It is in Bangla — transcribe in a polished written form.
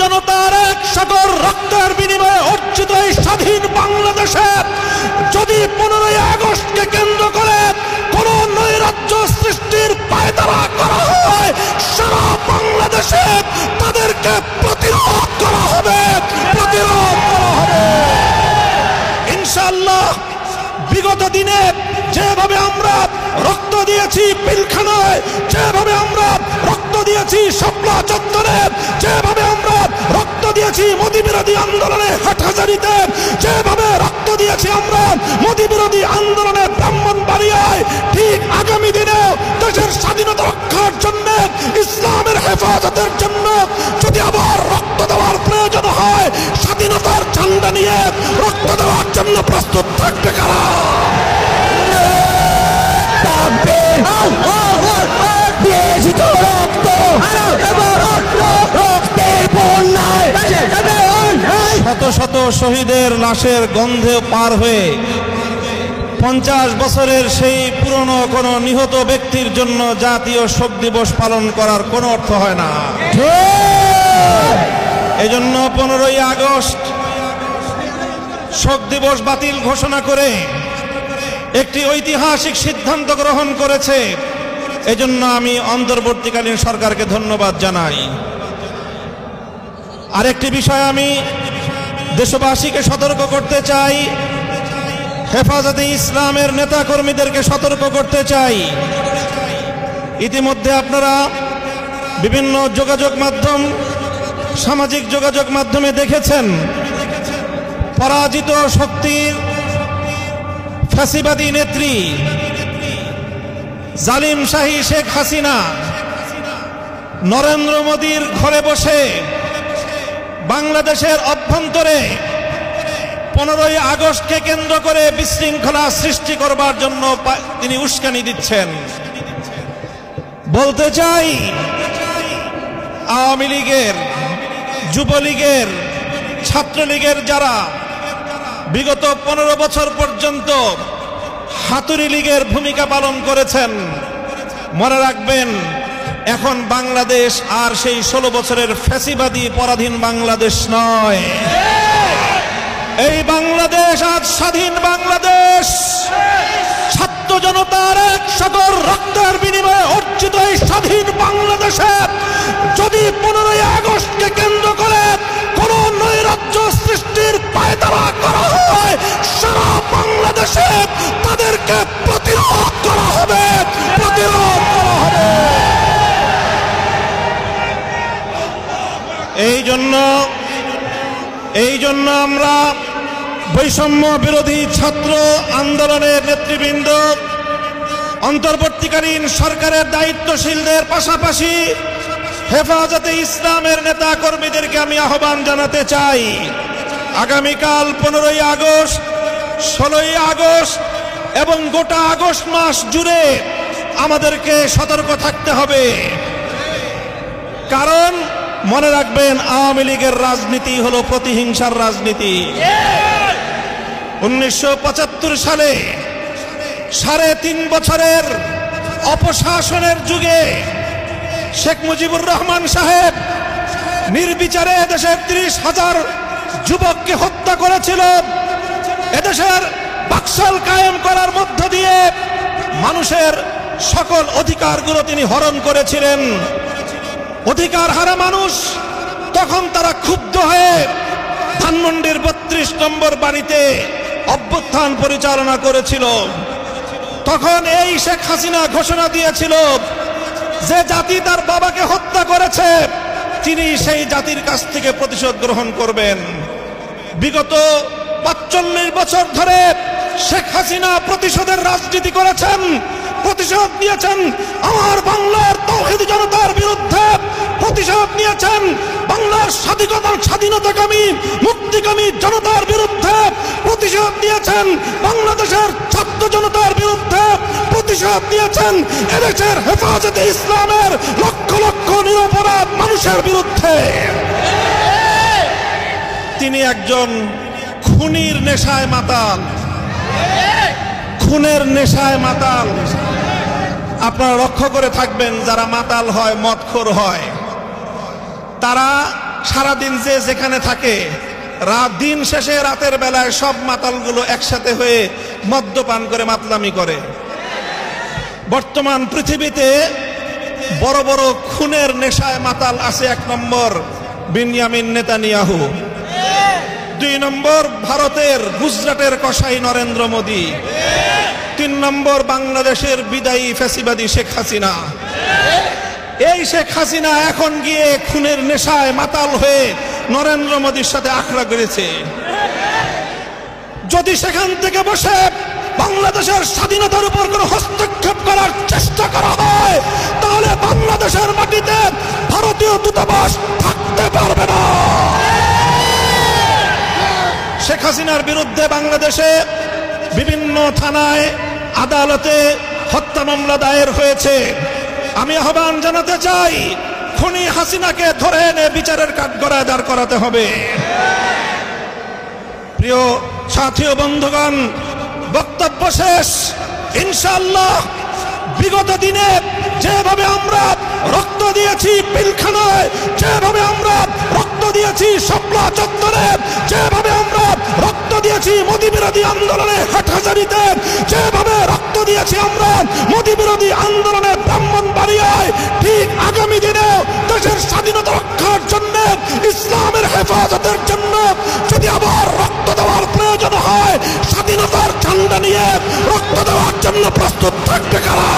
জনতার এক সাগর রক্তের বিনিময়ে অর্জিত এই স্বাধীন বাংলাদেশে যদি 15ই আগস্টকে কেন্দ্র করে কোন নৈরাজ্য সৃষ্টির পায়তারা করা হয়, সারা বাংলাদেশে তাদেরকে প্রতিরোধ করা হবে, ইনশাআল্লাহ। বিগত দিনে যেভাবে আমরা রক্ত দিয়েছি পিলখানায়, যেভাবে আমরা রক্ত দিয়েছি শাপলা চত্বরে, যেভাবে আমরা রক্ত দিয়েছি মোদি বিরোধী আন্দোলনে হাটহাজারীতে, যেভাবে রক্ত দিয়েছি আমরা মোদি বিরোধী আন্দোলনে ব্রাহ্মণবাড়িয়ায়, ঠিক আগামী দিনে দেশের স্বাধীনতা রক্ষার জন্য, ইসলামের হেফাজতের জন্য যদি আবার রক্ত দেওয়ার প্রয়োজন হয়, স্বাধীনতার ঝান্ডা নিয়ে রক্ত দেওয়ার জন্য প্রস্তুত থাকবে কারা? শত শত শহীদের লাশের গন্ধে পার হয়ে 50 বছরের সেই পুরনো কোন নিহত ব্যক্তির জন্য জাতীয় শোক দিবস পালন করার কোনো অর্থ হয় না। এজন্য 15ই আগস্ট শোক দিবস বাতিল ঘোষণা করে একটি ঐতিহাসিক সিদ্ধান্ত গ্রহণ করেছে। এজন্য আমি অন্তর্বর্তীকালীন সরকারকে ধন্যবাদ জানাই। আরেকটি বিষয় আমি দেশবাসীকে সতর্ক করতে চাই, হেফাজতে ইসলামের নেতা কর্মীদেরকে সতর্ক করতে চাই। ইতিমধ্যে আপনারা বিভিন্ন যোগাযোগ মাধ্যম, সামাজিক যোগাযোগ মাধ্যমে দেখেছেন পরাজিত শক্তির ফ্যাসিবাদী নেত্রী জালিম শাহী শেখ হাসিনা নরেন্দ্র মোদীর ঘরে বসে বাংলাদেশের অভ্যন্তরে 15ই আগস্টকে কেন্দ্র করে বিশৃঙ্খলা সৃষ্টি করবার জন্য তিনি উস্কানি দিচ্ছেন। বলতে চাই, আওয়ামী লীগের, যুবলীগের, ছাত্রলীগের যারা বিগত 15 বছর পর্যন্ত হাতুড়ি লীগের ভূমিকা পালন করেছেন, মনে রাখবেন এখন বাংলাদেশ আর সেই 16 বছরের ফ্যাসিবাদী পরাধীন বাংলাদেশ নয়। এই বাংলাদেশ আজ স্বাধীন বাংলাদেশ। ছাত্র জনতার এক সাগর রক্তের বিনিময়ে অর্জিত এই স্বাধীন বাংলাদেশে যদি 15ই আগস্টকে কেন্দ্র করে কোন নৈরাজ্য সৃষ্টির পায়তারা করা হয়, সারা বাংলাদেশে তাদেরকে প্রতিরোধ করা হবে। এই জন্য আমরা বৈষম্য বিরোধী ছাত্র আন্দোলনের নেতৃবৃন্দ, অন্তর্বর্তীকালীন সরকারের দায়িত্বশীলদের পাশাপাশি হেফাজতে ইসলামের নেতা কর্মীদেরকে আমি আহ্বান জানাতে চাই, আগামীকাল 15ই আগস্ট, 16ই আগস্ট এবং গোটা আগস্ট মাস জুড়ে আমাদেরকে সতর্ক থাকতে হবে। কারণ মনে রাখবেন, আওয়ামী লীগের রাজনীতি হলো প্রতিহিংসার রাজনীতি। 1975 সালে 3.5 বছরের অপশাসনের যুগে শেখ মুজিবুর রহমান সাহেব নির্বিচারে দেশের 30,000 যুবককে হত্যা করেছিল। এদেশের বাকশাল কায়েম করার মধ্য দিয়ে মানুষের সকল অধিকারগুলো তিনি হরণ করেছিলেন। অধিকার হারা মানুষ তখন তারা ক্ষুব্ধ হয়ে ধানমন্ডির 32 নম্বর বাড়িতে অভ্যুত্থান পরিচালনা করেছিল। তখন এই শেখ হাসিনা ঘোষণা দিয়েছিল যে জাতি তার বাবাকে হত্যা করেছে তিনি সেই জাতির কাছ থেকে প্রতিশোধ গ্রহণ করবেন। বিগত 45 বছর ধরে শেখ হাসিনা প্রতিশোধের রাজনীতি করেছেন, প্রতিশোধ নিয়েছেন আমার বাংলার তাওহীদি জনতার বিরুদ্ধে, প্রতিশোধ নিয়েছেন বাংলার স্বাধীনতাকামী মুক্তিকামী জনতার বিরুদ্ধে, প্রতিশোধ নিয়েছেন বাংলাদেশের ছাত্র জনতার বিরুদ্ধে, প্রতিশোধ নিয়েছেন এদেশের হেফাজতে ইসলামের লক্ষ লক্ষ নিরপরাধ মানুষের বিরুদ্ধে। তিনি একজন খুনির নেশায় মাতাল, খুনের নেশায় মাতাল। আপনারা লক্ষ্য করে থাকবেন, যারা মাতাল হয়, মদখোর হয়, তারা সারাদিন যে যেখানে থাকে, দিন শেষে রাতের বেলায় সব মাতালগুলো একসাথে হয়ে মদ্যপান করে মাতলামি করে। বর্তমান পৃথিবীতে বড় বড় খুনের নেশায় মাতাল আছে। 1 নম্বর বিনিয়ামিন নেতানিয়াহু, 2 নম্বর ভারতের গুজরাটের কসাই নরেন্দ্র মোদী, 3 নম্বর বাংলাদেশের বিদায়ী ফ্যাসিবাদী শেখ হাসিনা। এই শেখ হাসিনা এখন গিয়ে খুনের নেশায় মাতাল হয়ে নরেন্দ্র মোদীর সাথে আখড়া করেছে। যদি সেখান থেকে বসে বাংলাদেশের স্বাধীনতার উপর কোনো হস্তক্ষেপ করার চেষ্টা করা হয়, তাহলে বাংলাদেশের মাটিতে ভারতীয় দূতাবাস থাকতে পারবে না। শেখ হাসিনার বিরুদ্ধে বাংলাদেশে বিভিন্ন থানায় আদালতে হত্যা মামলা দায়ের হয়েছে। আমি আহ্বান জানাতে চাই, খুনি হাসিনাকে ধরে এনে বিচারের কাঠগড়ায় দাঁড় করাতে হবে। প্রিয় সাথী ও বন্ধুগণ, বক্তব্য শেষ। ইনশাআল্লাহ বিগত দিনে যেভাবে আমরা রক্ত দিয়েছি পিলখানায়, যেভাবে আমরা রক্ত দিয়েছি শাপলা চত্বরে, যেভাবে আমরা রক্ত দিয়েছি মোদী বিরোধী আন্দোলনে হাটহাজারীতে, যেভাবে রক্ত দিয়েছি আমরা মোদী বিরোধী আন্দোলনে ব্রাহ্মণবাড়িয়ায়, ঠিক আগামী দিনে দেশের স্বাধীনতা রক্ষার জন্য, ইসলামের হেফাজতের জন্য যদি আবার রক্ত দেওয়ার প্রয়োজন হয়, স্বাধীনতার ঝান্ডা নিয়ে রক্ত দেওয়ার জন্য প্রস্তুত থাকবে কারা?